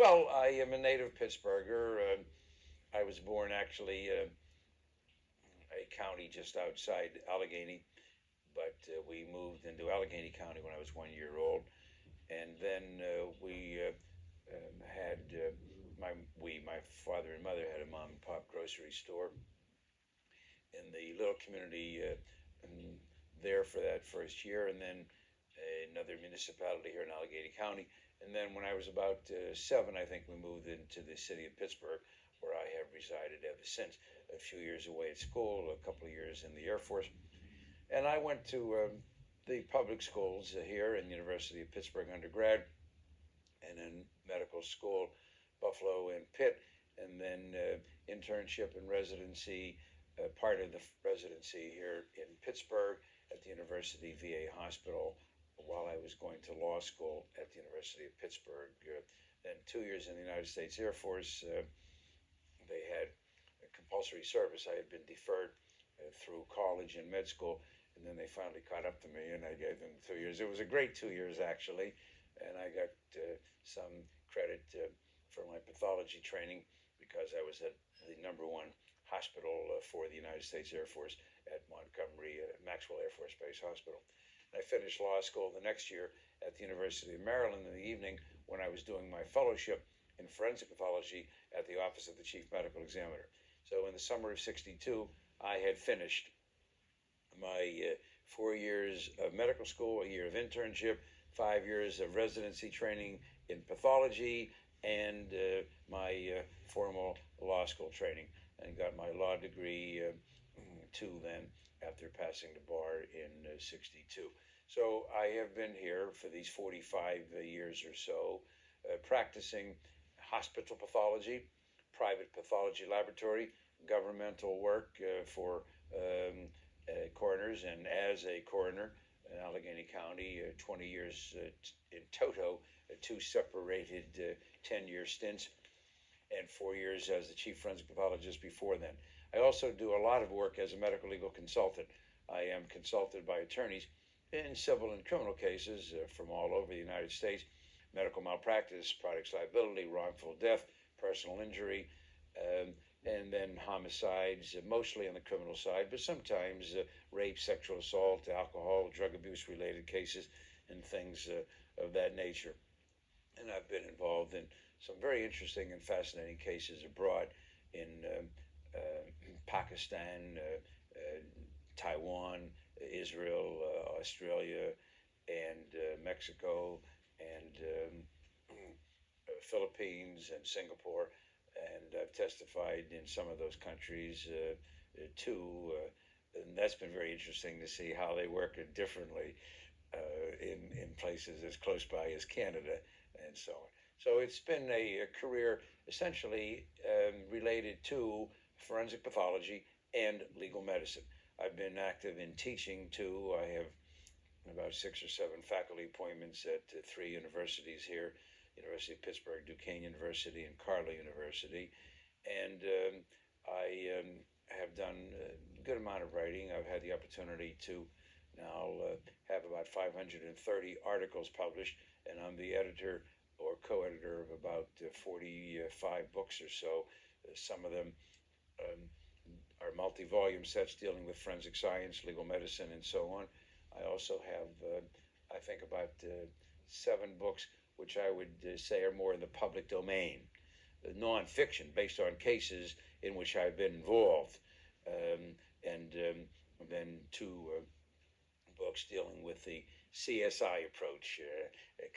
Well, I am a native Pittsburgher. I was born actually a county just outside Allegheny, but we moved into Allegheny County when I was 1 year old, and then we had my father and mother had a mom and pop grocery store in the little community there for that first year, and then another municipality here in Allegheny County. And then when I was about 7, I think we moved into the city of Pittsburgh, where I have resided ever since. A few years away at school, a couple of years in the Air Force, and I went to the public schools here in the University of Pittsburgh undergrad, and then medical school, Buffalo and Pitt, and then internship and residency, part of the residency here in Pittsburgh at the University VA Hospital while I was going to law school at the University of Pittsburgh. Then 2 years in the United States Air Force. They had a compulsory service. I had been deferred through college and med school, and then they finally caught up to me, and I gave them 2 years. It was a great 2 years, actually, and I got some credit for my pathology training because I was at the #1 hospital for the United States Air Force at Montgomery Maxwell Air Force Base Hospital. And I finished law school the next year at the University of Maryland in the evening when I was doing my fellowship in forensic pathology at the Office of the Chief Medical Examiner. So in the summer of '62, I had finished my 4 years of medical school, a year of internship, 5 years of residency training in pathology, and my formal law school training, and got my law degree too then after passing the bar in '62. So I have been here for these 45 years or so, practicing hospital pathology, private pathology laboratory, governmental work for coroners, and as a coroner in Allegheny County, 20 years in toto, 2 separated 10-year stints, and 4 years as the chief forensic pathologist before then. I also do a lot of work as a medical legal consultant. I am consulted by attorneys in civil and criminal cases from all over the United States: medical malpractice, products liability, wrongful death, personal injury, and then homicides, mostly on the criminal side, but sometimes rape, sexual assault, alcohol, drug abuse related cases, and things of that nature. And I've been involved in some very interesting and fascinating cases abroad in Pakistan, Taiwan, Israel, Australia, and Mexico, and Philippines, and Singapore. And I've testified in some of those countries too. And that's been very interesting to see how they work it differently in places as close by as Canada and so on. So it's been a career essentially related to forensic pathology and legal medicine. I've been active in teaching too. I have about 6 or 7 faculty appointments at 3 universities here: University of Pittsburgh, Duquesne University, and Carlow University. And I have done a good amount of writing. I've had the opportunity to now have about 530 articles published, and I'm the editor or co-editor of about 45 books or so. Some of them are multi-volume sets dealing with forensic science, legal medicine, and so on. I also have, I think, about 7 books which I would say are more in the public domain, non-fiction, based on cases in which I've been involved, and then 2 books dealing with the CSI approach,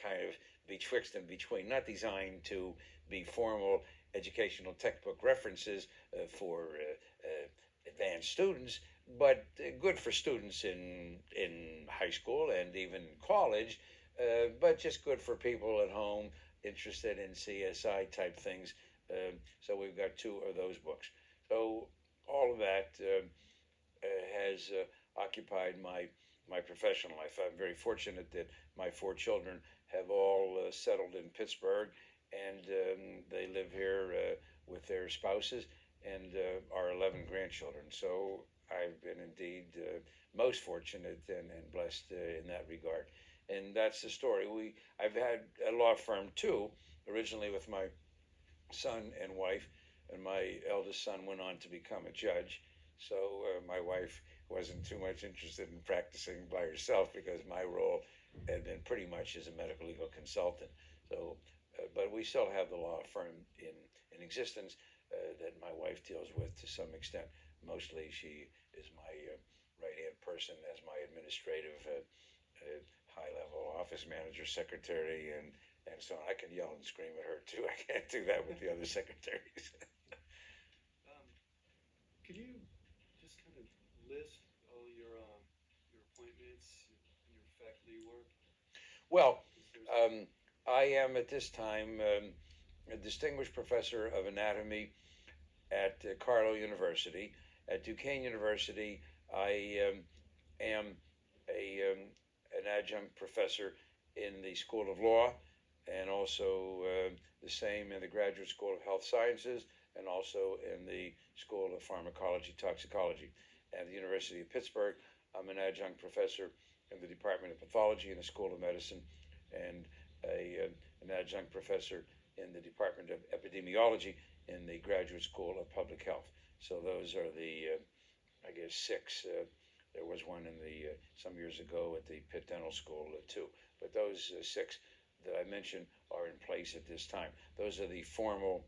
kind of betwixt and between, not designed to be formal educational textbook references for advanced students, but good for students in high school and even college, but just good for people at home interested in CSI type things. So we've got 2 of those books. So all of that has occupied my professional life. I'm very fortunate that my 4 children have all settled in Pittsburgh, and they live here with their spouses and our 11 grandchildren. So I've been indeed most fortunate and blessed in that regard. And that's the story. I've had a law firm too originally with my son and wife, and my eldest son went on to become a judge. So my wife wasn't too much interested in practicing by herself because my role had been pretty much as a medical legal consultant. So, but we still have the law firm in existence that my wife deals with to some extent. Mostly, she is my right-hand person as my administrative high-level office manager, secretary, and so on. I can yell and scream at her too. I can't do that with the other secretaries. Could you just kind of list all your appointments, your faculty work? Well, I am at this time a distinguished professor of anatomy at Carlow University. At Duquesne University, I am an adjunct professor in the School of Law, and also the same in the Graduate School of Health Sciences, and also in the School of Pharmacology, Toxicology. At the University of Pittsburgh, I'm an adjunct professor in the Department of Pathology in the School of Medicine, and an adjunct professor in the Department of Epidemiology in the Graduate School of Public Health. So those are the, I guess, six. There was one in the some years ago at the Pitt Dental School too. But those six that I mentioned are in place at this time. Those are the formal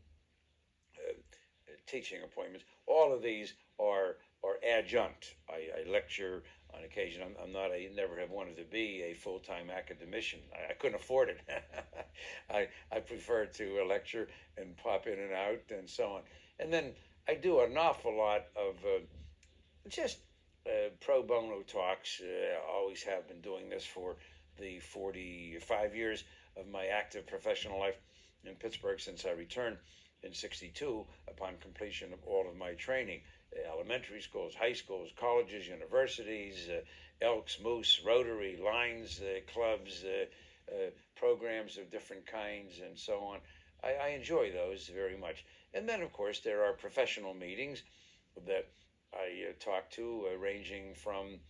teaching appointments. All of these are adjunct. I lecture on occasion. I'm not. I never have wanted to be a full-time academician. I couldn't afford it. I prefer to lecture and pop in and out and so on. And then I do an awful lot of just pro bono talks. Always have been doing this for the 45 years of my active professional life in Pittsburgh since I returned in '62 upon completion of all of my training. Elementary schools, high schools, colleges, universities, Elks, Moose, Rotary, Lions, clubs, programs of different kinds, and so on. I enjoy those very much. And then, of course, there are professional meetings that I talk to, ranging from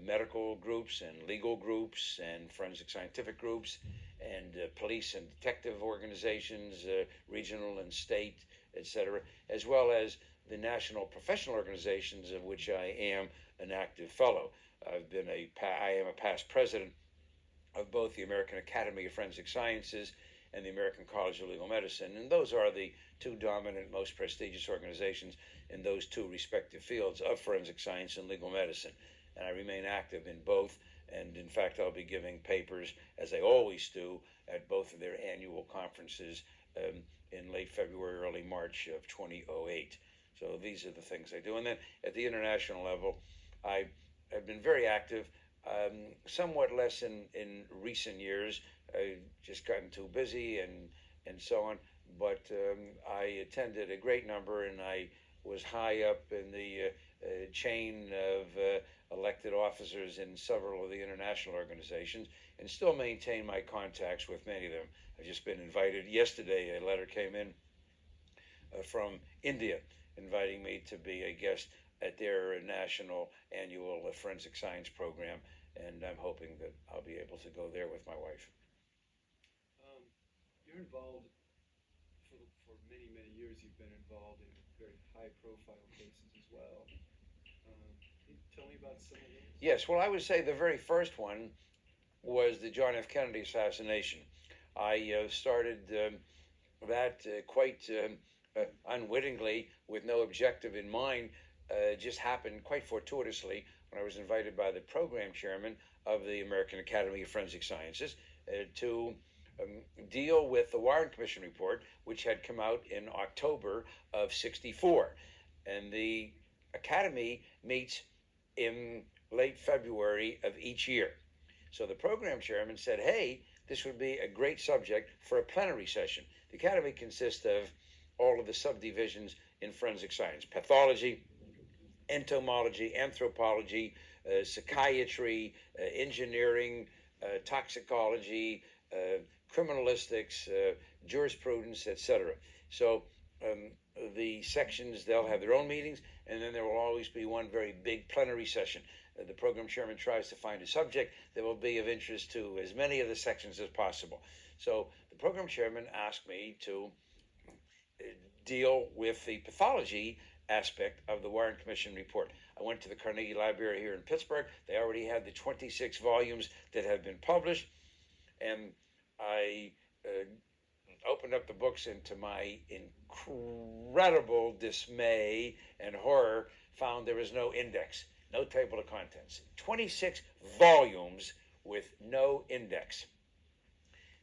medical groups and legal groups and forensic scientific groups and police and detective organizations, regional and state, etc., as well as the national professional organizations of which I am an active fellow. I am a past president of both the American Academy of Forensic Sciences and the American College of Legal Medicine, and those are the two dominant, most prestigious organizations in those two respective fields of forensic science and legal medicine. And I remain active in both, and in fact I'll be giving papers, as I always do, at both of their annual conferences in late February, early March of 2008. So these are the things I do. And then at the international level, I have been very active, somewhat less in recent years. I've just gotten too busy and so on. But I attended a great number, and I was high up in the chain of elected officers in several of the international organizations, and still maintain my contacts with many of them. I've just been invited. Yesterday, a letter came in from India inviting me to be a guest at their national annual forensic science program, and I'm hoping that I'll be able to go there with my wife. You're involved, for many, many years you've been involved in very high-profile cases as well. Can you tell me about some of those? Yes, well, I would say the very first one was the John F. Kennedy assassination. I started that quite unwittingly, with no objective in mind. Just happened quite fortuitously when I was invited by the program chairman of the American Academy of Forensic Sciences to deal with the Warren Commission report, which had come out in October of '64. And the Academy meets in late February of each year. So the program chairman said, hey, this would be a great subject for a plenary session. The Academy consists of all of the subdivisions in forensic science: pathology, entomology, anthropology, psychiatry, engineering, toxicology, criminalistics, jurisprudence, etc. So the sections, they'll have their own meetings, and then there will always be one very big plenary session. The program chairman tries to find a subject that will be of interest to as many of the sections as possible. So the the program chairman asked me to deal with the pathology aspect of the Warren Commission report. I went to the Carnegie Library here in Pittsburgh. They already had the 26 volumes that have been published, and I opened up the books, and to my incredible dismay and horror, found there was no index, no table of contents. 26 volumes with no index.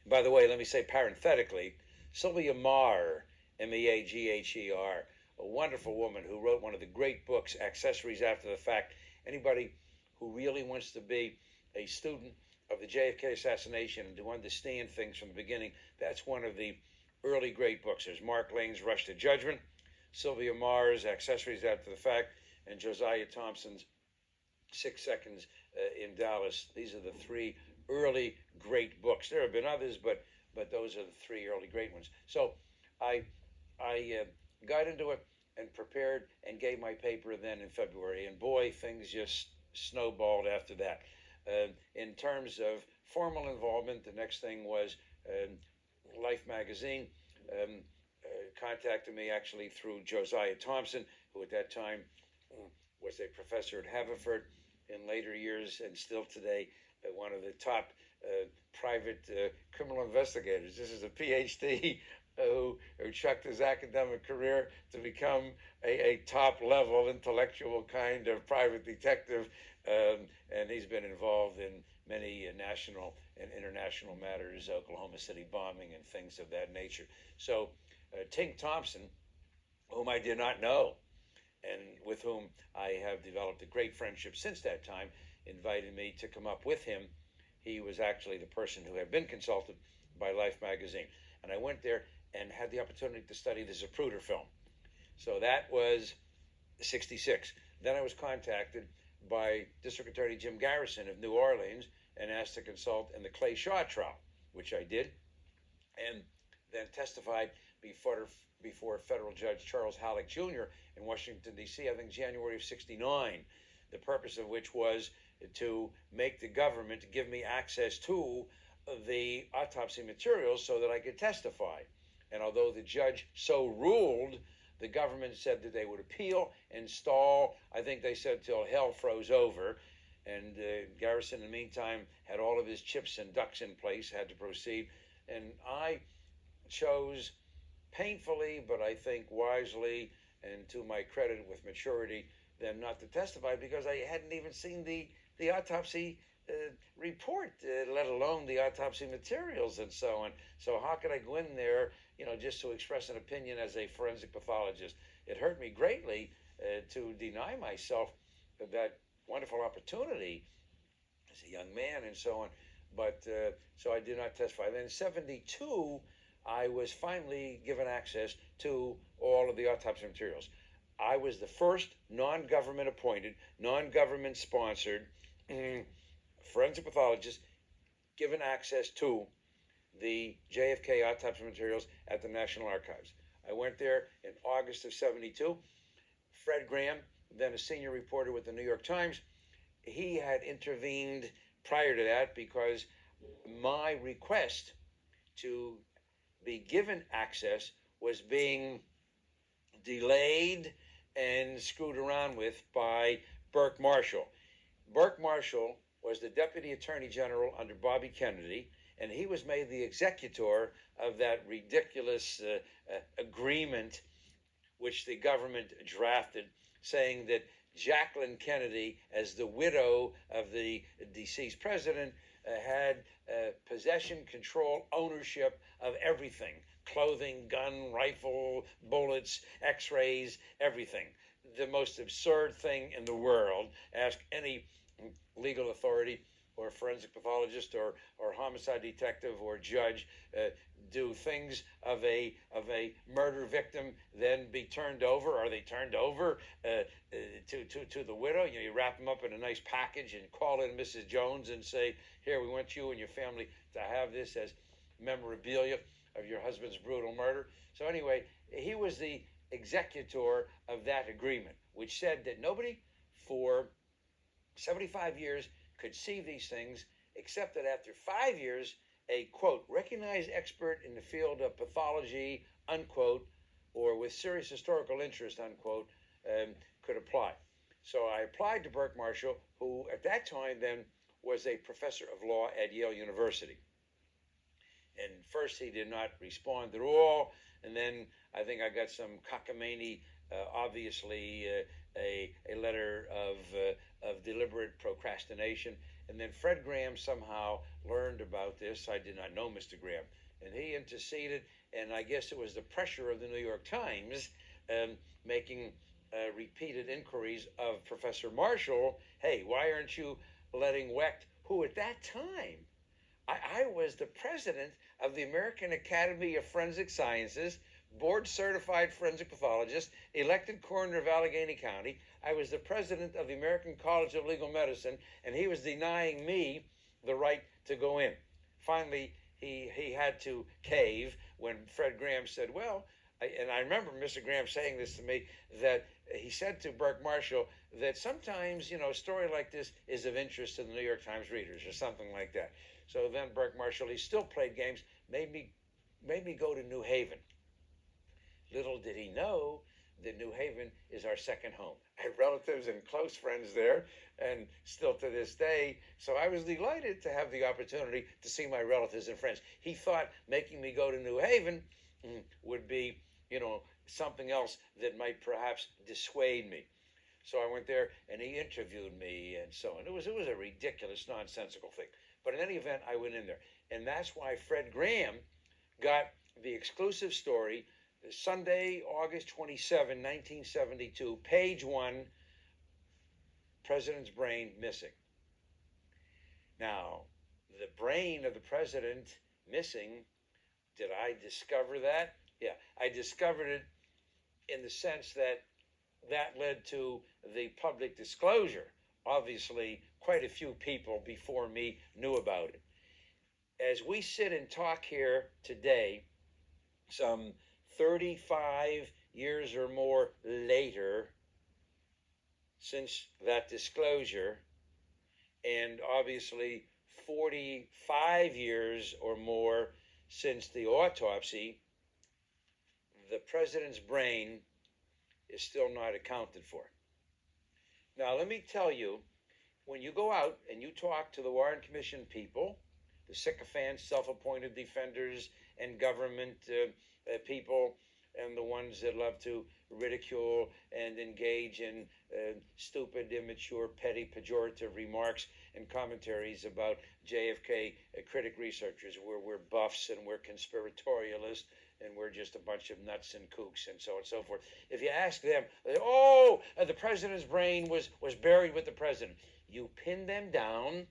By the way, let me say parenthetically, Sylvia Meagher, Meagher, a wonderful woman who wrote one of the great books, Accessories After the Fact. Anybody who really wants to be a student of the JFK assassination and to understand things from the beginning, that's one of the early great books. There's Mark Lane's Rush to Judgment, Sylvia Meagher's Accessories After the Fact, and Josiah Thompson's 6 Seconds in Dallas. These are the three early great books. There have been others, but those are the three early great ones. So I got into it and prepared and gave my paper then in February, and boy, things just snowballed after that. In terms of formal involvement, the next thing was Life magazine contacted me actually through Josiah Thompson, who at that time was a professor at Haverford, in later years and still today one of the top private criminal investigators. This is a PhD who chucked his academic career to become a top-level intellectual kind of private detective, and he's been involved in many national and international matters, Oklahoma City bombing and things of that nature. So Tink Thompson, whom I did not know, and with whom I have developed a great friendship since that time, invited me to come up with him. He was actually the person who had been consulted by Life magazine. And I went there and had the opportunity to study the Zapruder film. So that was 66. Then I was contacted by District Attorney Jim Garrison of New Orleans and asked to consult in the Clay Shaw trial, which I did, and then testified before federal judge Charles Halleck Jr. in Washington, D.C., I think January of 69, the purpose of which was to make the government give me access to the autopsy materials so that I could testify. And although the judge so ruled, the government said that they would appeal and stall. I think they said till hell froze over. And Garrison, in the meantime, had all of his chips and ducks in place, had to proceed. And I chose painfully, but I think wisely, and to my credit with maturity, then not to testify because I hadn't even seen the autopsy report, let alone the autopsy materials and so on. So how could I go in there, just to express an opinion as a forensic pathologist? It hurt me greatly to deny myself that wonderful opportunity as a young man and so on. But so I did not testify. Then in 72, I was finally given access to all of the autopsy materials. I was the first non-government appointed, non-government sponsored forensic pathologist given access to the JFK autopsy materials at the National Archives. I went there in August of 72. Fred Graham, then a senior reporter with the New York Times, he had intervened prior to that because my request to be given access was being delayed and screwed around with by Burke Marshall. Burke Marshall was the Deputy Attorney General under Bobby Kennedy, and he was made the executor of that ridiculous agreement which the government drafted, saying that Jacqueline Kennedy, as the widow of the deceased president, had possession, control, ownership of everything: clothing, gun, rifle, bullets, x-rays, everything. The most absurd thing in the world. Ask any legal authority or forensic pathologist or homicide detective or judge, do things of a murder victim then be turned over? Are they turned over to the widow? You wrap them up in a nice package and call in Mrs. Jones and say, here, we want you and your family to have this as memorabilia of your husband's brutal murder. So anyway, he was the executor of that agreement, which said that nobody for 75 years could see these things, except that after 5 years, a, quote, recognized expert in the field of pathology, unquote, or with serious historical interest, unquote, could apply. So I applied to Burke Marshall, who at that time then was a professor of law at Yale University. And first he did not respond at all, and then I think I got some cockamamie, obviously a letter of deliberate procrastination. And then Fred Graham somehow learned about this. I did not know Mr. Graham, and he interceded, and I guess it was the pressure of the New York Times making repeated inquiries of Professor Marshall. Hey, why aren't you letting Wecht, who at that time I was the president of the American Academy of Forensic Sciences, board certified forensic pathologist, elected coroner of Allegheny County. I was the president of the American College of Legal Medicine, and he was denying me the right to go in. Finally, he had to cave when Fred Graham said, well, and I remember Mr. Graham saying this to me, that he said to Burke Marshall that sometimes, a story like this is of interest to the New York Times readers or something like that. So then Burke Marshall, he still played games, made me go to New Haven. Little did he know that New Haven is our second home. I have relatives and close friends there, and still to this day. So I was delighted to have the opportunity to see my relatives and friends. He thought making me go to New Haven would be, something else that might perhaps dissuade me. So I went there, and he interviewed me, and so on. It was a ridiculous, nonsensical thing. But in any event, I went in there. And that's why Fred Graham got the exclusive story, Sunday, August 27, 1972, page 1, President's brain missing. Now, the brain of the president missing, did I discover that? Yeah, I discovered it in the sense that led to the public disclosure. Obviously, quite a few people before me knew about it. As we sit and talk here today, some 35 years or more later since that disclosure, and obviously 45 years or more since the autopsy, the president's brain is still not accounted for. Now, let me tell you, when you go out and you talk to the Warren Commission people, the sycophants, self-appointed defenders, and government people, and the ones that love to ridicule and engage in stupid, immature, petty, pejorative remarks and commentaries about JFK critic researchers, where we're buffs and we're conspiratorialists and we're just a bunch of nuts and kooks and so on and so forth. If you ask them, the president's brain was buried with the president. You pin them down,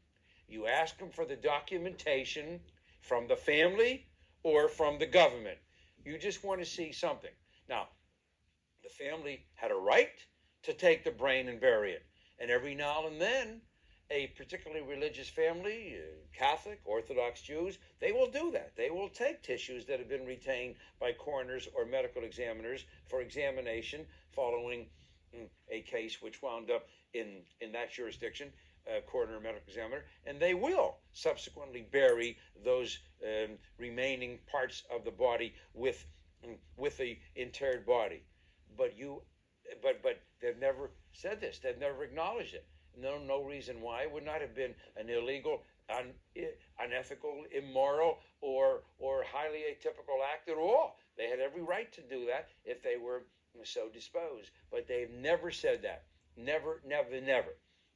you ask them for the documentation from the family or from the government. You just want to see something. Now, the family had a right to take the brain and bury it. And every now and then, a particularly religious family, Catholic, Orthodox Jews, they will do that. They will take tissues that have been retained by coroners or medical examiners for examination following a case which wound up in that jurisdiction, coroner or medical examiner, and they will subsequently bury those remaining parts of the body with the interred body. But they've never said this. They've never acknowledged it. No reason why. It would not have been an illegal, unethical, immoral, or highly atypical act at all. They had every right to do that if they were so disposed. But they've never said that. Never.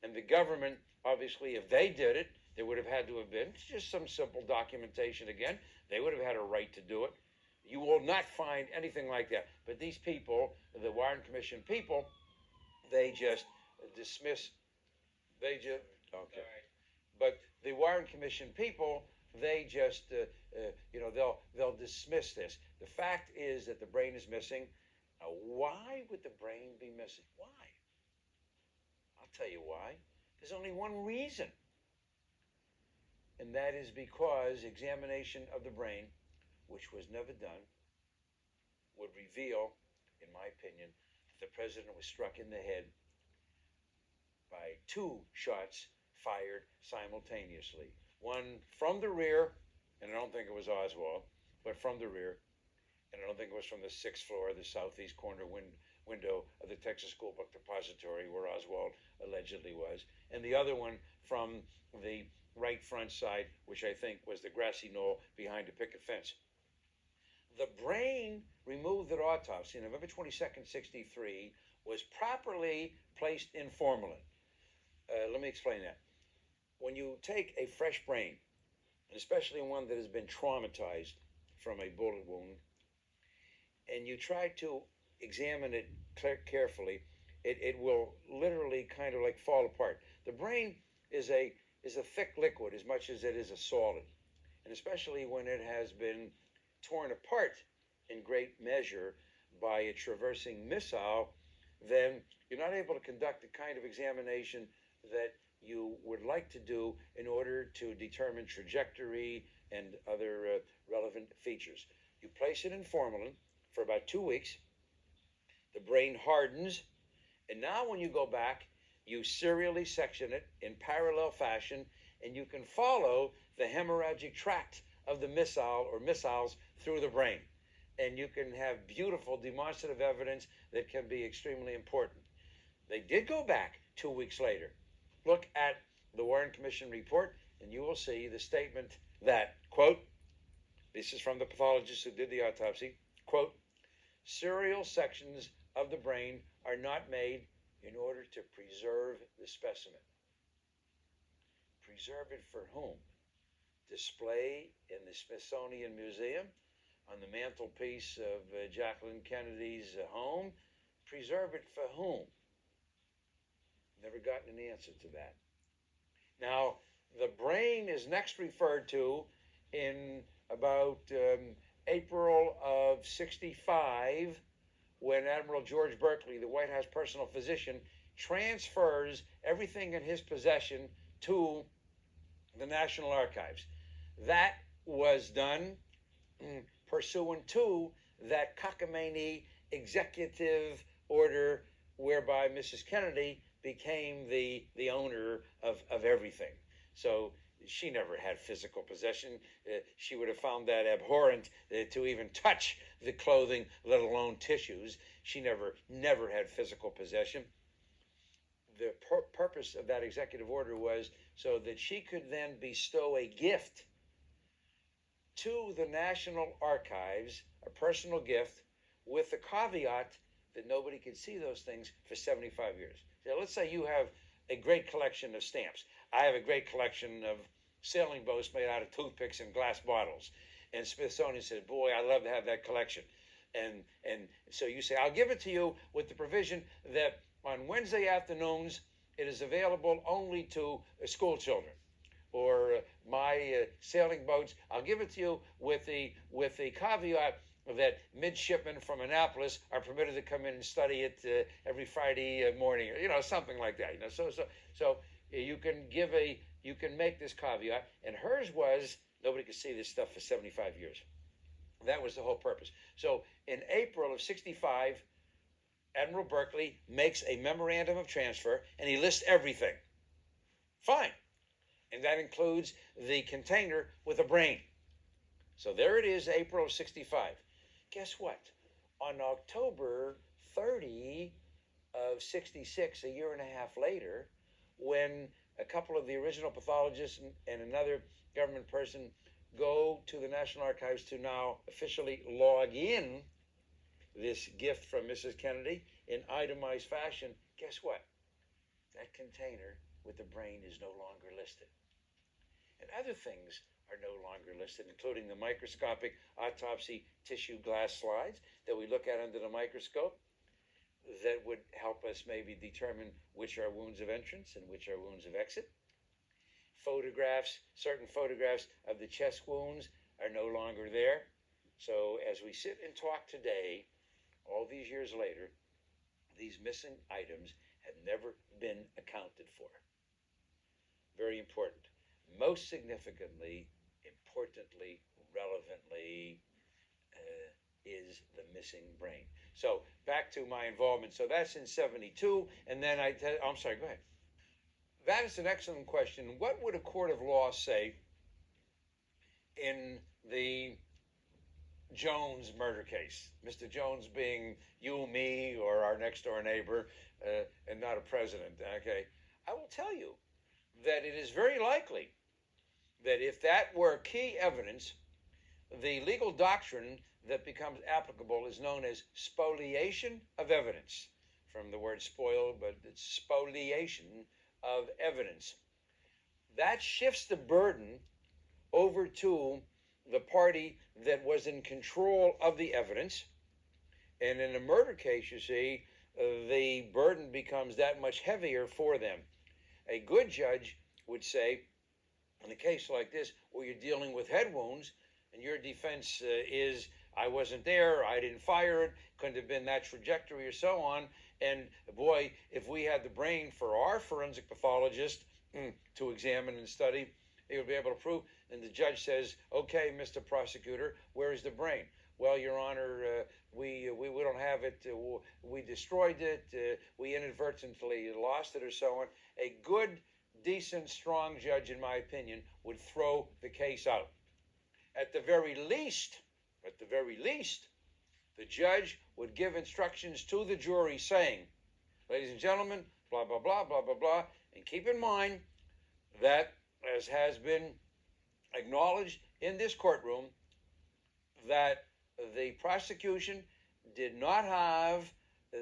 And the government, obviously, if they did it, there would have had to have been just some simple documentation again. They would have had a right to do it. You will not find anything like that. But these people, the Warren Commission people, they just dismiss. Okay. But the Warren Commission people, they just, they'll dismiss this. The fact is that the brain is missing. Now, why would the brain be missing? Why? I'll tell you why. There's only one reason. And that is because examination of the brain, which was never done, would reveal, in my opinion, that the president was struck in the head by 2 shots fired simultaneously. One from the rear and I don't think it was Oswald, but from the rear, and I don't think it was from the sixth floor, the southeast corner window of the Texas School Book Depository where Oswald allegedly was, and the other one from the right front side, which I think was the grassy knoll behind a picket fence. The brain removed at autopsy, November 22nd, 63, was properly placed in formalin. Let me explain that. When you take a fresh brain, especially one that has been traumatized from a bullet wound, and you try to examine it carefully, it will literally kind of like fall apart. The brain is a thick liquid as much as it is a solid, and especially when it has been torn apart in great measure by a traversing missile, then you're not able to conduct the kind of examination that you would like to do in order to determine trajectory and other relevant features. You place it in formalin for about 2 weeks. The brain hardens, and now when you go back, you serially section it in parallel fashion, and you can follow the hemorrhagic tract of the missile or missiles through the brain. And you can have beautiful demonstrative evidence that can be extremely important. They did go back 2 weeks later. Look at the Warren Commission report, and you will see the statement that, quote, this is from the pathologist who did the autopsy, quote, serial sections of the brain are not made in order to preserve the specimen. Preserve it for whom? Display in the Smithsonian Museum, on the mantelpiece of Jacqueline Kennedy's home. Preserve it for whom? Never gotten an answer to that. Now, the brain is next referred to in about April of 65, when Admiral George Berkeley, the White House personal physician, transfers everything in his possession to the National Archives. That was done pursuant to that cockamamie executive order whereby Mrs. Kennedy became the owner of everything. So she never had physical possession. She would have found that abhorrent to even touch the clothing, let alone tissues. She never had physical possession. The purpose of that executive order was so that she could then bestow a gift to the National Archives, a personal gift, with the caveat that nobody could see those things for 75 years. Now, let's say you have a great collection of stamps. I have a great collection of sailing boats made out of toothpicks and glass bottles. And Smithsonian said, boy, I'd love to have that collection. And so you say, I'll give it to you with the provision that on Wednesday afternoons, it is available only to school children. Or my sailing boats, I'll give it to you with the caveat that midshipmen from Annapolis are permitted to come in and study it every Friday morning, something like that. So you can make this caveat, and hers was nobody could see this stuff for 75 years. That was the whole purpose. So in April of 65, Admiral Berkeley makes a memorandum of transfer, and he lists everything. Fine. And that includes the container with a brain. So there it is, April of 65. Guess what? On October 30 of 66, a year and a half later, when a couple of the original pathologists and another government person go to the National Archives to now officially log in this gift from Mrs. Kennedy in itemized fashion, guess what? That container with the brain is no longer listed. And other things are no longer listed, including the microscopic autopsy tissue glass slides that we look at under the microscope that would help us maybe determine which are wounds of entrance and which are wounds of exit. Photographs, certain photographs of the chest wounds are no longer there. So as we sit and talk today, all these years later, these missing items have never been accounted for. Very important. Most significantly, importantly, relevantly, is the missing brain. So back to my involvement. So that's in 72, and then I'm sorry, go ahead. That is an excellent question. What would a court of law say in the Jones murder case. Mr. Jones being you, me, or our next door neighbor, and not a president. Okay, I will tell you that it is very likely that if that were key evidence, the legal doctrine that becomes applicable is known as spoliation of evidence, from the word spoil, but it's spoliation of evidence. That shifts the burden over to the party that was in control of the evidence. And in a murder case, you see, the burden becomes that much heavier for them. A good judge would say, in a case like this, where you're dealing with head wounds, and your defense is, I wasn't there, I didn't fire it, couldn't have been that trajectory, or so on. And boy, if we had the brain for our forensic pathologist to examine and study, they would be able to prove. And the judge says, okay, Mr. Prosecutor, where is the brain? Well, Your Honor, we don't have it. We destroyed it. We inadvertently lost it, or so on. A good, decent, strong judge, in my opinion, would throw the case out. At the very least, the judge would give instructions to the jury saying, ladies and gentlemen, blah, blah, blah, blah, blah, blah. And keep in mind that, as has been acknowledged in this courtroom, that the prosecution did not have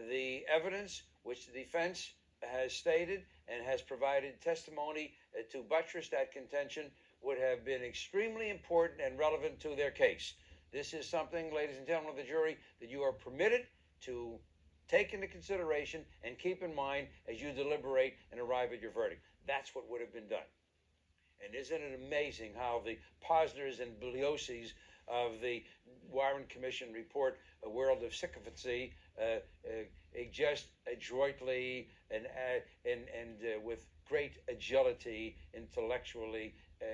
the evidence which the defense has stated and has provided testimony to buttress that contention would have been extremely important and relevant to their case. This is something, ladies and gentlemen of the jury, that you are permitted to take into consideration and keep in mind as you deliberate and arrive at your verdict. That's what would have been done. And isn't it amazing how the Posners and Bugliosis of the Warren Commission report, A World of Sycophancy, just adroitly and with great agility intellectually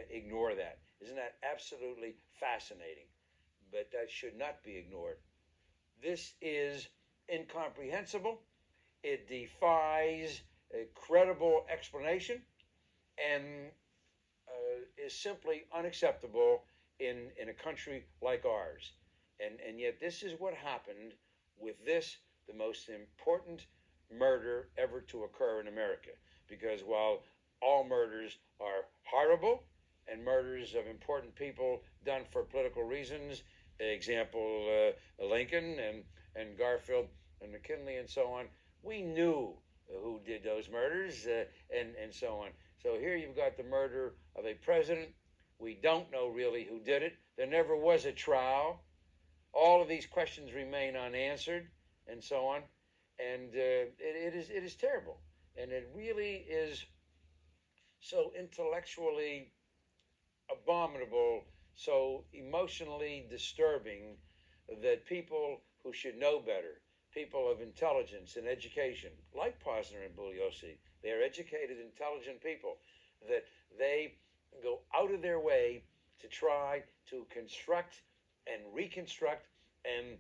ignore that. Isn't that absolutely fascinating? But that should not be ignored. This is incomprehensible. It defies a credible explanation and is simply unacceptable in a country like ours. And yet this is what happened with this, the most important murder ever to occur in America. Because while all murders are horrible, and murders of important people done for political reasons, example, Lincoln and Garfield and McKinley and so on, we knew who did those murders and so on. So here you've got the murder of a president. We don't know really who did it. There never was a trial. All of these questions remain unanswered and so on. And it is terrible. And it really is so intellectually abominable, so emotionally disturbing, that people who should know better, people of intelligence and education, like Posner and Bugliosi, they are educated, intelligent people, that they go out of their way to try to construct and reconstruct and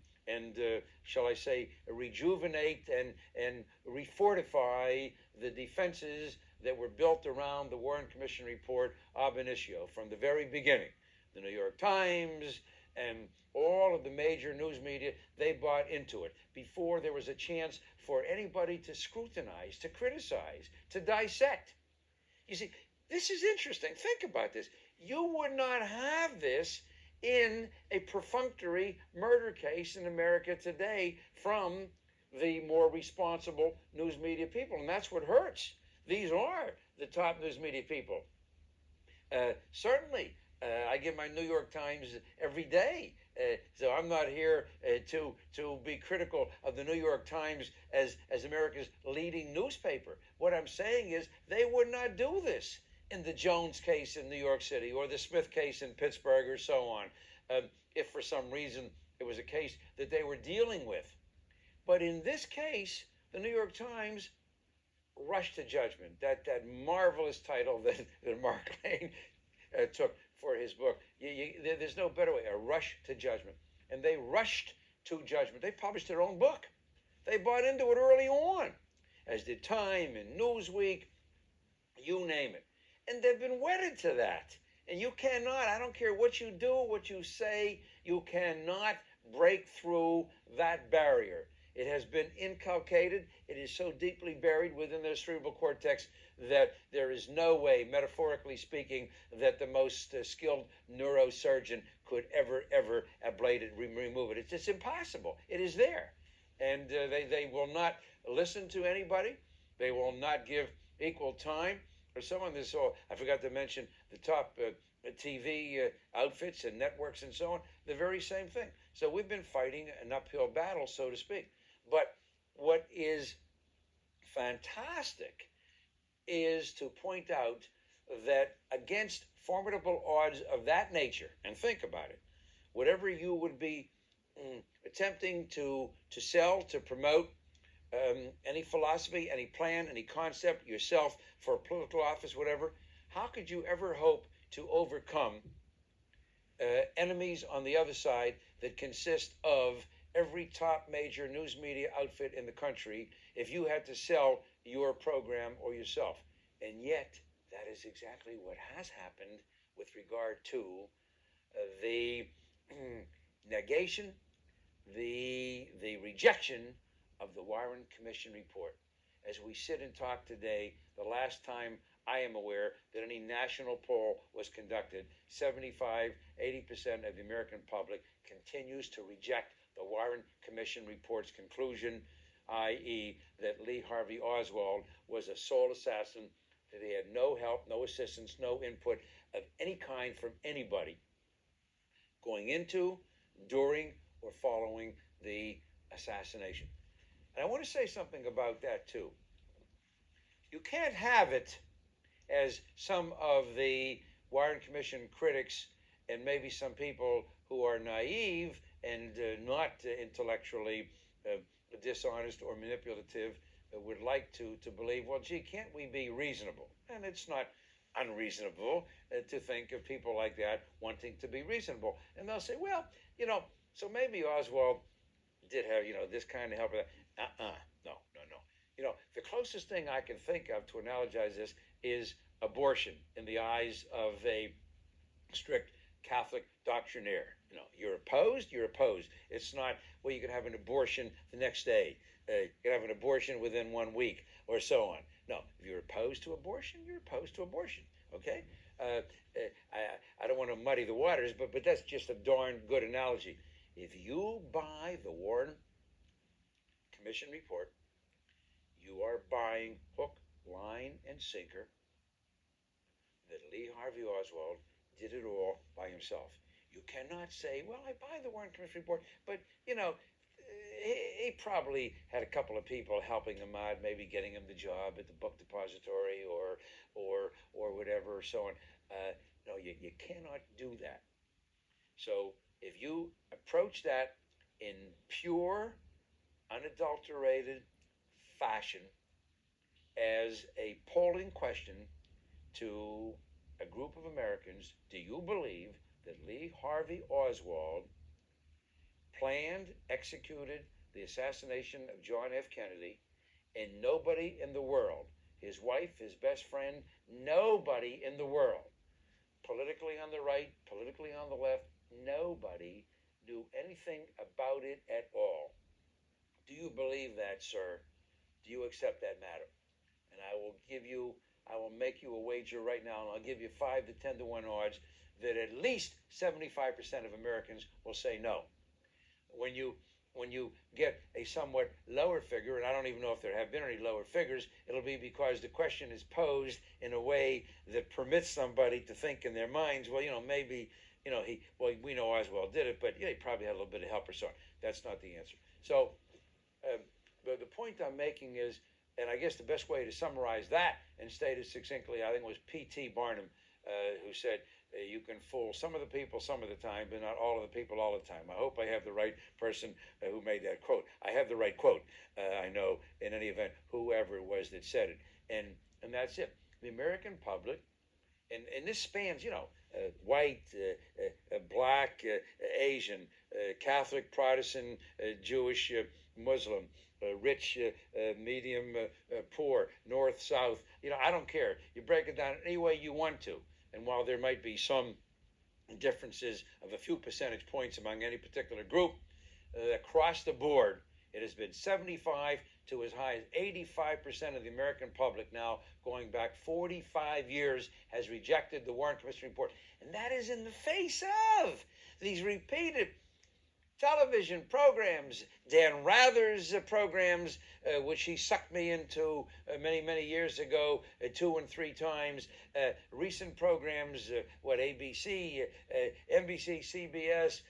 shall I say, rejuvenate and refortify the defenses that were built around the Warren Commission report ab initio from the very beginning. The New York Times and all of the major news media, they bought into it before there was a chance for anybody to scrutinize, to criticize, to dissect. You see, this is interesting. Think about this. You would not have this in a perfunctory murder case in America today from the more responsible news media people, and that's what hurts. These are the top news media people. Certainly, I get my New York Times every day, so I'm not here to be critical of the New York Times as America's leading newspaper. What I'm saying is they would not do this in the Jones case in New York City or the Smith case in Pittsburgh or so on, if for some reason it was a case that they were dealing with. But in this case, the New York Times rushed to judgment. That marvelous title that Mark Lane took for his book. There's no better way, a rush to judgment. And they rushed to judgment. They published their own book. They bought into it early on, as did Time and Newsweek, you name it. And they've been wedded to that And you cannot, I don't care what you do, what you say, you cannot break through that barrier. It has been inculcated. It is so deeply buried within their cerebral cortex that there is no way, metaphorically speaking, that the most skilled neurosurgeon could ever ablate it, remove it. It's just impossible. It is there. And they will not listen to anybody. They will not give equal time. Or someone this, I forgot to mention the top TV outfits and networks and so on, the very same thing. So we've been fighting an uphill battle, so to speak. But what is fantastic is to point out that against formidable odds of that nature, and think about it, whatever you would be attempting to sell, to promote, any philosophy, any plan, any concept yourself for a political office, whatever, how could you ever hope to overcome enemies on the other side that consist of every top major news media outfit in the country if you had to sell your program or yourself? And yet, that is exactly what has happened with regard to the negation, the rejection of the Warren Commission report. As we sit and talk today, the last time I am aware that any national poll was conducted, 75, 80% of the American public continues to reject the Warren Commission report's conclusion, i.e. that Lee Harvey Oswald was a sole assassin, that he had no help, no assistance, no input of any kind from anybody going into, during, or following the assassination. And I want to say something about that too. You can't have it, as some of the Warren Commission critics and maybe some people who are naive and not intellectually dishonest or manipulative would like to believe, well, gee, can't we be reasonable? And it's not unreasonable to think of people like that wanting to be reasonable. And they'll say, well, so maybe Oswald did have, this kind of help. No. The closest thing I can think of to analogize this is abortion in the eyes of a strict Catholic doctrinaire. You're opposed. It's not, well, you can have an abortion the next day. You can have an abortion within 1 week or so on. No, if you're opposed to abortion, you're opposed to abortion. Okay? I don't want to muddy the waters, but that's just a darn good analogy. If you buy the Warren Commission report, you are buying hook, line, and sinker that Lee Harvey Oswald did it all by himself. You cannot say, well, I buy the Warren Commission report, but, he probably had a couple of people helping him out, maybe getting him the job at the book depository or whatever, or so on. No, you cannot do that. So if you approach that in pure, unadulterated fashion as a polling question to a group of Americans, do you believe that Lee Harvey Oswald planned, executed the assassination of John F. Kennedy, and nobody in the world, his wife, his best friend, nobody in the world, politically on the right, politically on the left, nobody knew anything about it at all? Do you believe that, sir? Do you accept that matter? And I will make you a wager right now, and I'll give you 5 to 10 to 1 odds that at least 75% of Americans will say no. When you get a somewhat lower figure, and I don't even know if there have been any lower figures, it'll be because the question is posed in a way that permits somebody to think in their minds, well, maybe, we know Oswald did it, but he probably had a little bit of help or so on. That's not the answer. So the point I'm making is, and I guess the best way to summarize that and state it succinctly, I think it was P.T. Barnum who said, you can fool some of the people some of the time, but not all of the people all the time. I hope I have the right person who made that quote. I have the right quote, I know, in any event, whoever it was that said it. And that's it. The American public, and this spans, white, black, Asian, Catholic, Protestant, Jewish, Muslim, rich, medium, poor, north, south. I don't care. You break it down any way you want to. And while there might be some differences of a few percentage points among any particular group, across the board, it has been 75 to as high as 85% of the American public now, going back 45 years, has rejected the Warren Commission report. And that is in the face of these repeated television programs, Dan Rather's programs, which he sucked me into many, many years ago, 2 and 3 times, recent programs, ABC, NBC, CBS,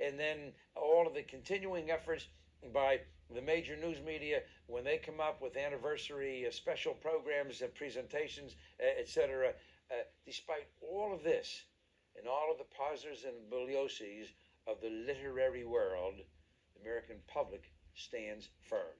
and then all of the continuing efforts by the major news media when they come up with anniversary special programs and presentations, etc. Despite all of this and all of the positives and bullosies of the literary world, the American public stands firm.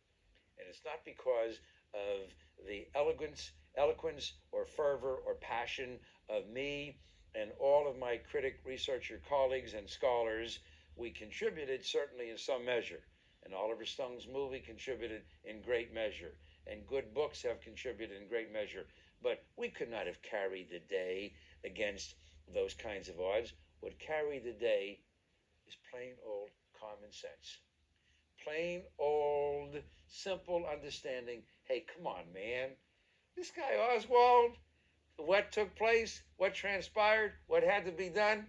And it's not because of the eloquence or fervor or passion of me and all of my critic, researcher, colleagues, and scholars. We contributed certainly in some measure. And Oliver Stone's movie contributed in great measure. And good books have contributed in great measure. But we could not have carried the day against those kinds of odds. What carried the day is plain old common sense. Plain old, simple understanding. Hey, come on, man. This guy Oswald, what took place, what transpired, what had to be done,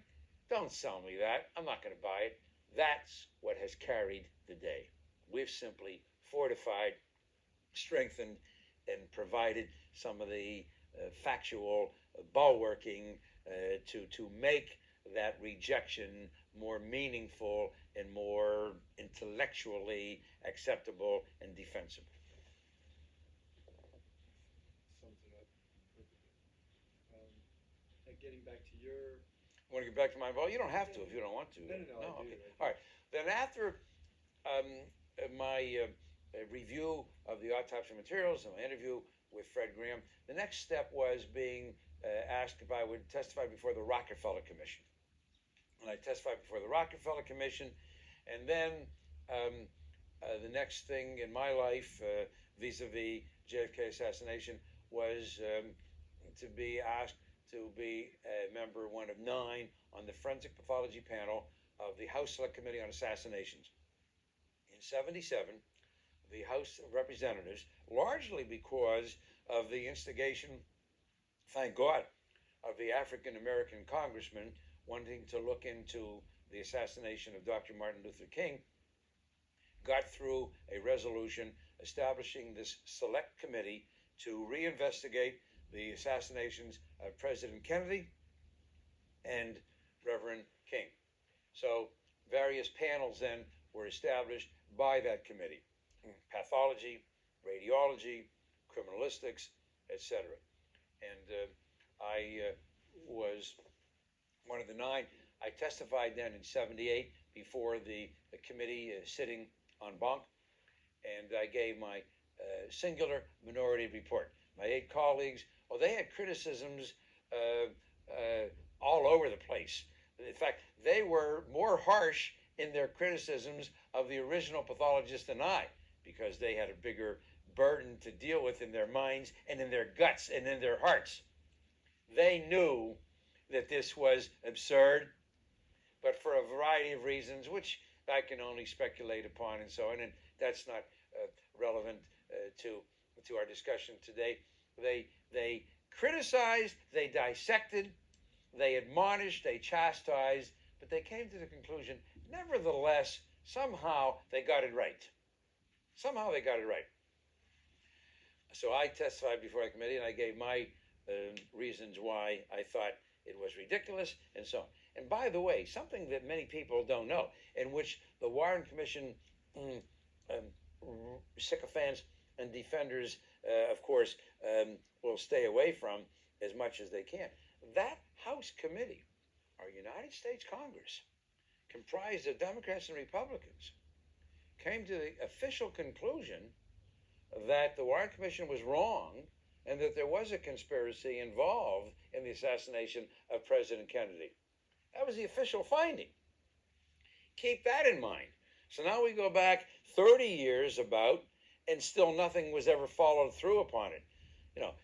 don't sell me that. I'm not going to buy it. That's what has carried the day. We've simply fortified, strengthened, and provided some of the factual bulwarking to make that rejection more meaningful and more intellectually acceptable and defensible. Sums it up perfectly. Getting back to your... Want to get back to my involvement? You don't have to if you don't want to. No, I do. Okay. All right. Then after my review of the autopsy materials and my interview with Fred Graham, the next step was being asked if I would testify before the Rockefeller Commission. And I testified before the Rockefeller Commission, and then the next thing in my life, vis-a-vis JFK assassination, was to be asked to be a member, one of 9, on the forensic pathology panel of the House Select Committee on Assassinations. In '77, the House of Representatives, largely because of the instigation, thank God, of the African-American congressman wanting to look into the assassination of Dr. Martin Luther King, got through a resolution establishing this select committee to reinvestigate the assassinations of President Kennedy and Reverend King. So various panels then were established by that committee: pathology, radiology, criminalistics, etc. And I was one of the 9. I testified then in '78 before the committee sitting en banc, and I gave my singular minority report. My 8 colleagues, they had criticisms all over the place. In fact, they were more harsh in their criticisms of the original pathologist than I, because they had a bigger burden to deal with in their minds and in their guts and in their hearts. They knew that this was absurd, but for a variety of reasons, which I can only speculate upon and so on, and that's not relevant to our discussion today. They criticized, they dissected, they admonished, they chastised, but they came to the conclusion, nevertheless, somehow they got it right. Somehow they got it right. So I testified before the committee, and I gave my reasons why I thought it was ridiculous, and so on. And by the way, something that many people don't know, in which the Warren Commission sycophants and defenders, of course, will stay away from as much as they can. That House committee, our United States Congress, comprised of Democrats and Republicans, came to the official conclusion that the Warren Commission was wrong and that there was a conspiracy involved in the assassination of President Kennedy. That was the official finding. Keep that in mind. So now we go back 30 years about, and still nothing was ever followed through upon it.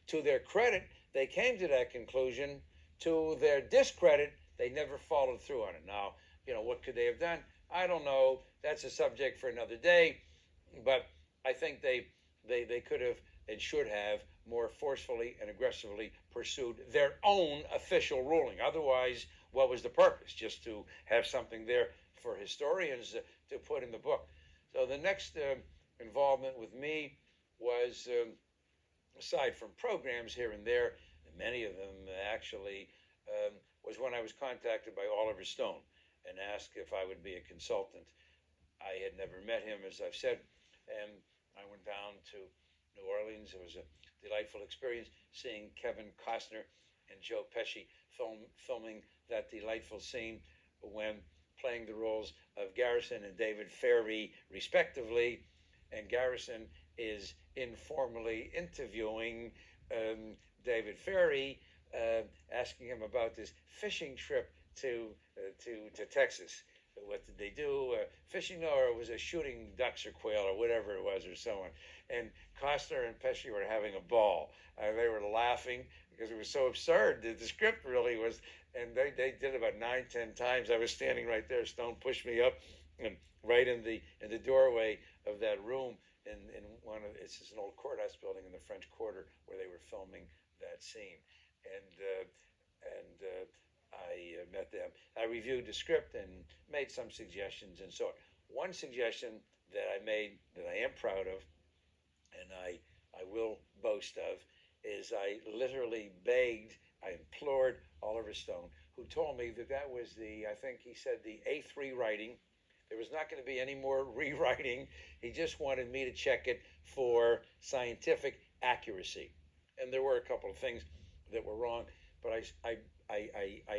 To their credit, they came to that conclusion to their discredit, they never followed through on it. Now, what could they have done? I don't know. That's a subject for another day. But I think they could have and should have more forcefully and aggressively pursued their own official ruling. Otherwise, what was the purpose? Just to have something there for historians to put in the book. So the next involvement with me was, aside from programs here and there, many of them actually, was when I was contacted by Oliver Stone and asked if I would be a consultant. I had never met him, as I've said, and I went down to New Orleans. It was a delightful experience seeing Kevin Costner and Joe Pesci filming that delightful scene when playing the roles of Garrison and David Ferrie, respectively, and Garrison is informally interviewing David Ferrie, asking him about this fishing trip to Texas. What did they do? Fishing, or it was a shooting ducks or quail or whatever it was, or so on. And Costner and Pesci were having a ball. They were laughing because it was so absurd. The script really was, and they did it about 9-10 times. I was standing right there. Stone pushed me up, and right in the doorway of that room, in it's just an old courthouse building in the French Quarter where they were filming that scene, and I met them. I reviewed the script and made some suggestions and so on. One suggestion that I made that I am proud of, and I will boast of, is I literally begged, I implored Oliver Stone, who told me that was I think he said the 8th rewriting. There was not going to be any more rewriting. He just wanted me to check it for scientific accuracy. And there were a couple of things that were wrong, but I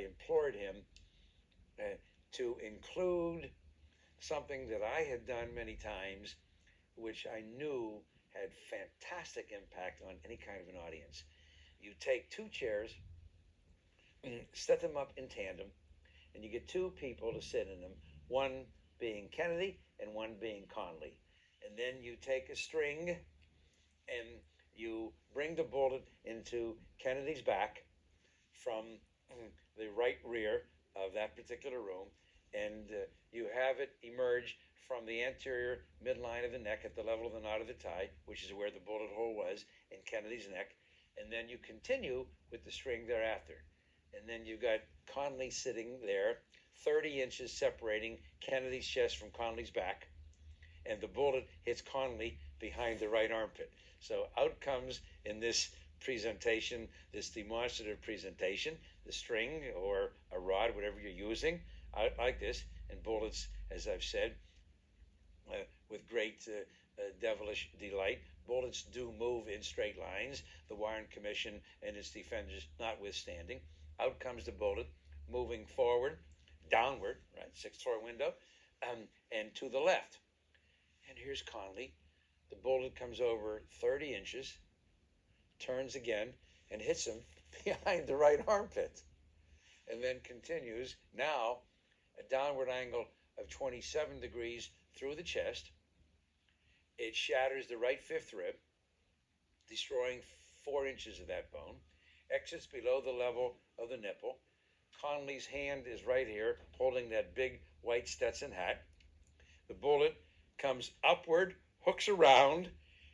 implored him to include something that I had done many times, which I knew had fantastic impact on any kind of an audience. You take 2 chairs, set them up in tandem, and you get 2 people to sit in them, one being Kennedy and one being Conley. And then you take a string and you bring the bullet into Kennedy's back from the right rear of that particular room, and you have it emerge from the anterior midline of the neck at the level of the knot of the tie, which is where the bullet hole was in Kennedy's neck, and then you continue with the string thereafter. And then you've got Conley sitting there, 30 inches separating Kennedy's chest from Conley's back, and the bullet hits Conley behind the right armpit. So out comes, in this presentation, this demonstrative presentation, the string or a rod, whatever you're using, out like this, and bullets, as I've said, with great devilish delight. Bullets do move in straight lines, the Warren Commission and its defenders notwithstanding. Out comes the bullet, moving forward, downward, right, 6th floor window, and to the left. And here's Conley. The bullet comes over 30 inches, turns again, and hits him behind the right armpit. And then continues, now, a downward angle of 27 degrees through the chest. It shatters the right 5th rib, destroying 4 inches of that bone. Exits below the level of the nipple. Conley's hand is right here, holding that big white Stetson hat. The bullet comes upward, hooks around,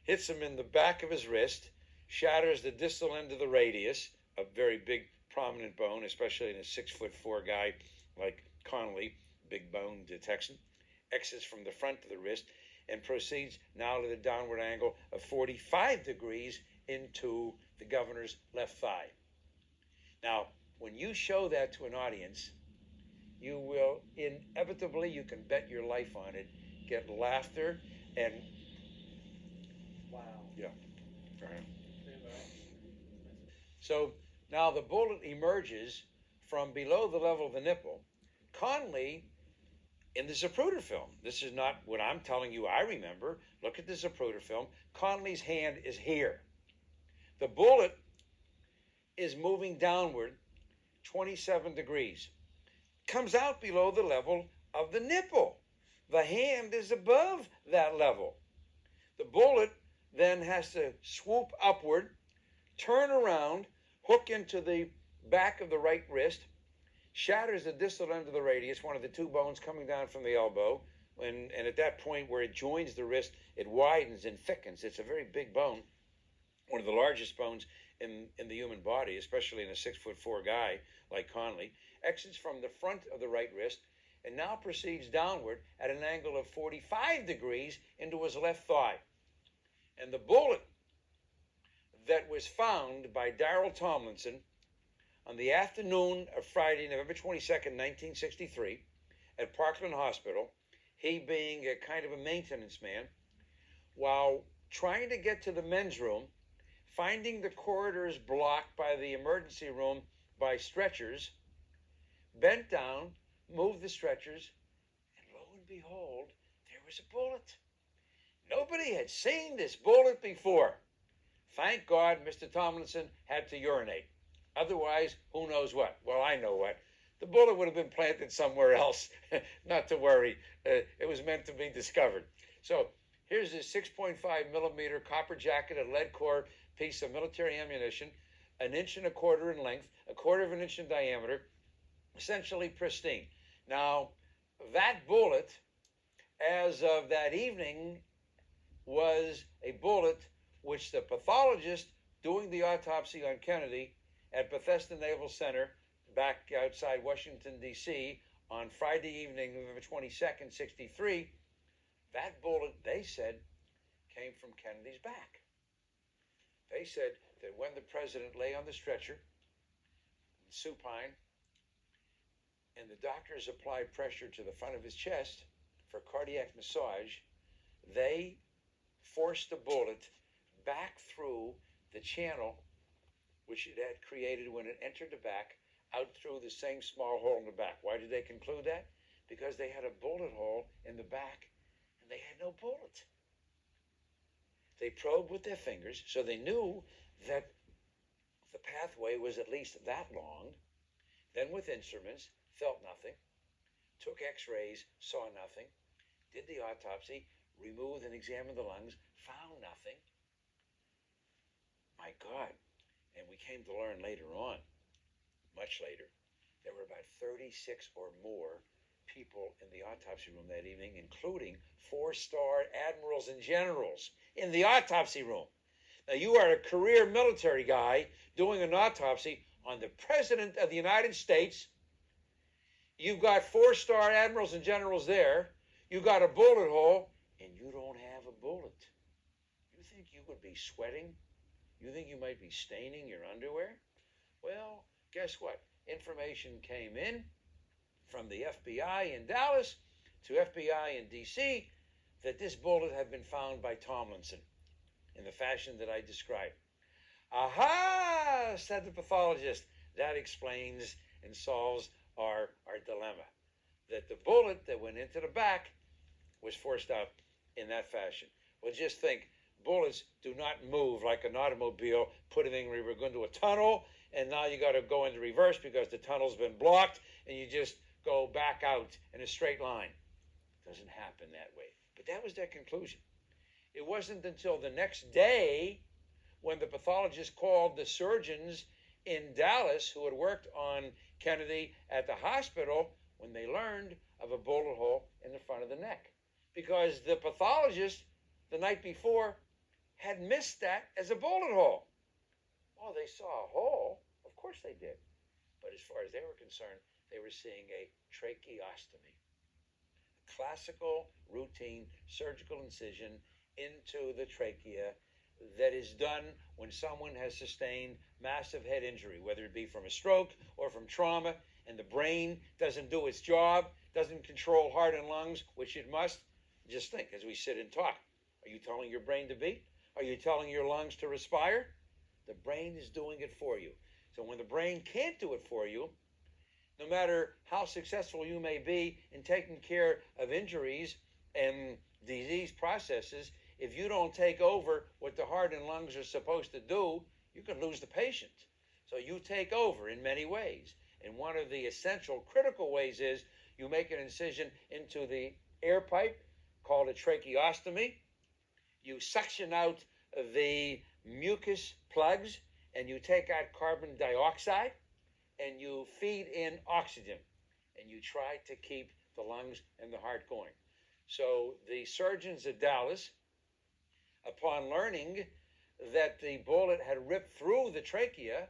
hits him in the back of his wrist, shatters the distal end of the radius, a very big, prominent bone, especially in a 6'4" guy like Conley, big boned Texan. Exits from the front of the wrist and proceeds now to the downward angle of 45 degrees into the governor's left thigh. Now, when you show that to an audience, you will inevitably, you can bet your life on it, get laughter and... Wow. Yeah. Right. So now the bullet emerges from below the level of the nipple. Conley, in the Zapruder film, this is not what I'm telling you I remember. Look at the Zapruder film. Conley's hand is here. The bullet is moving downward 27 degrees. Comes out below the level of the nipple. The hand is above that level. The bullet then has to swoop upward, turn around, hook into the back of the right wrist, shatters the distal end of the radius, one of the two bones coming down from the elbow. And at that point where it joins the wrist, it widens and thickens. It's a very big bone, one of the largest bones in the human body, especially in a 6'4" guy like Conley. Exits from the front of the right wrist and now proceeds downward at an angle of 45 degrees into his left thigh. And the bullet that was found by Darrell Tomlinson on the afternoon of Friday, November 22nd, 1963, at Parkland Hospital, he being a kind of a maintenance man, while trying to get to the men's room, finding the corridors blocked by the emergency room by stretchers, bent down, moved the stretchers, and lo and behold, there was a bullet. Nobody had seen this bullet before. Thank God Mr. Tomlinson had to urinate. Otherwise, who knows what? Well, I know what. The bullet would have been planted somewhere else. Not to worry. It was meant to be discovered. So here's a 6.5 millimeter copper jacketed lead core piece of military ammunition, 1.25 inches in length, 1/4 inch in diameter, essentially pristine. Now, that bullet, as of that evening, was a bullet which the pathologist doing the autopsy on Kennedy at Bethesda Naval Center back outside Washington, D.C. on Friday evening, November 22nd, 63, that bullet, they said, came from Kennedy's back. They said that when the president lay on the stretcher, supine, and the doctors applied pressure to the front of his chest for cardiac massage, they forced the bullet back through the channel which it had created when it entered the back, out through the same small hole in the back. Why did they conclude that? Because they had a bullet hole in the back and they had no bullet. They probed with their fingers, so they knew that the pathway was at least that long. Then with instruments, felt nothing, took x-rays, saw nothing, did the autopsy, removed and examined the lungs, found nothing. My God. And we came to learn later on, much later, there were about 36 or more people in the autopsy room that evening, including 4-star admirals and generals in the autopsy room. Now, you are a career military guy doing an autopsy on the President of the United States. You've got 4-star admirals and generals there. You've got a bullet hole, and you don't have a bullet. You think you would be sweating? You think you might be staining your underwear? Well, guess what? Information came in from the FBI in Dallas to FBI in D.C. that this bullet had been found by Tomlinson in the fashion that I described. Aha, said the pathologist. That explains and solves our dilemma. That the bullet that went into the back was forced out in that fashion. Well, just think, bullets do not move like an automobile, putting we were going to a tunnel, and now you got to go into reverse because the tunnel's been blocked, and you just go back out in a straight line. It doesn't happen that way. But that was their conclusion. It wasn't until the next day when the pathologist called the surgeons in Dallas who had worked on Kennedy at the hospital when they learned of a bullet hole in the front of the neck. Because the pathologist the night before had missed that as a bullet hole. Oh, they saw a hole. Of course they did. But as far as they were concerned, they were seeing a tracheostomy. A classical, routine surgical incision into the trachea that is done when someone has sustained massive head injury, whether it be from a stroke or from trauma, and the brain doesn't do its job, doesn't control heart and lungs, which it must. Just think as we sit and talk. Are you telling your brain to beat? Are you telling your lungs to respire? The brain is doing it for you. So when the brain can't do it for you, no matter how successful you may be in taking care of injuries and disease processes, if you don't take over what the heart and lungs are supposed to do, you can lose the patient. So you take over in many ways. And one of the essential critical ways is you make an incision into the air pipe called a tracheostomy. You suction out the mucus plugs and you take out carbon dioxide. and you feed in oxygen, and you try to keep the lungs and the heart going. So the surgeons at Dallas, upon learning that the bullet had ripped through the trachea,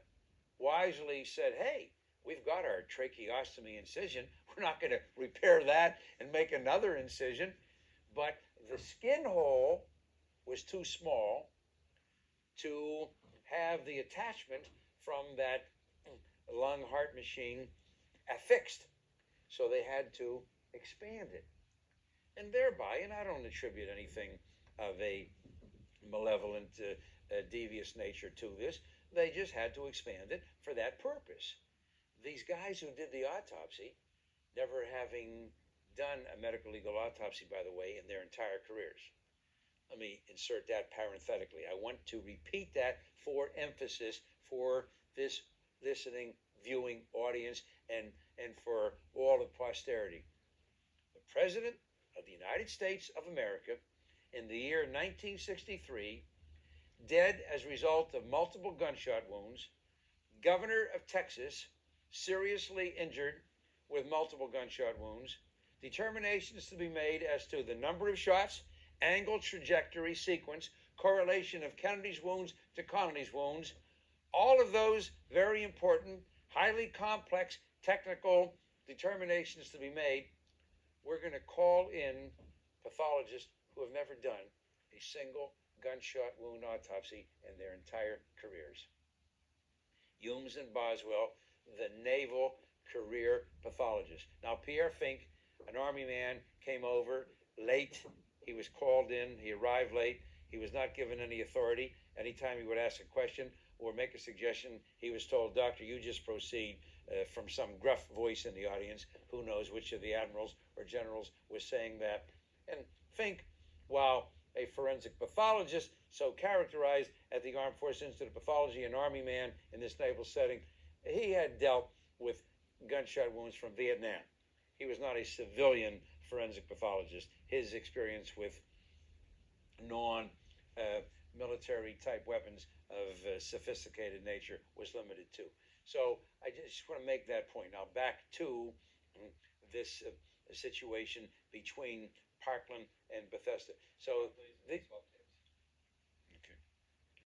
wisely said, hey, we've got our tracheostomy incision. We're not going to repair that and make another incision. But the skin hole was too small to have the attachment from that lung heart machine affixed. So they had to expand it. And thereby, and I don't attribute anything of a malevolent, devious nature to this, they just had to expand it for that purpose. These guys who did the autopsy, never having done a medical legal autopsy, by the way, in their entire careers. Let me insert that parenthetically. I want to repeat that for emphasis for this listening, viewing audience and for all of posterity. The President of the United States of America in the year 1963, dead as a result of multiple gunshot wounds. Governor of Texas, seriously injured with multiple gunshot wounds. Determinations to be made as to the number of shots, angle, trajectory, sequence, correlation of Kennedy's wounds to Connally's wounds. All of those very important, highly complex, technical determinations to be made. We're going to call in pathologists who have never done a single gunshot wound autopsy in their entire careers. Humes and Boswell, the naval career pathologist. Now, Pierre Fink, an Army man, came over late. He was called in. He arrived late. He was not given any authority. Anytime he would ask a question or make a suggestion, he was told, Doctor, you just proceed, from some gruff voice in the audience. Who knows which of the admirals or generals was saying that. And Fink, while a forensic pathologist, so characterized at the Armed Forces Institute of Pathology, an Army man in this naval setting, he had dealt with gunshot wounds from Vietnam. He was not a civilian forensic pathologist. His experience with non-military type weapons of sophisticated nature was limited too. So I just want to make that point. Now back to this situation between Parkland and Bethesda. So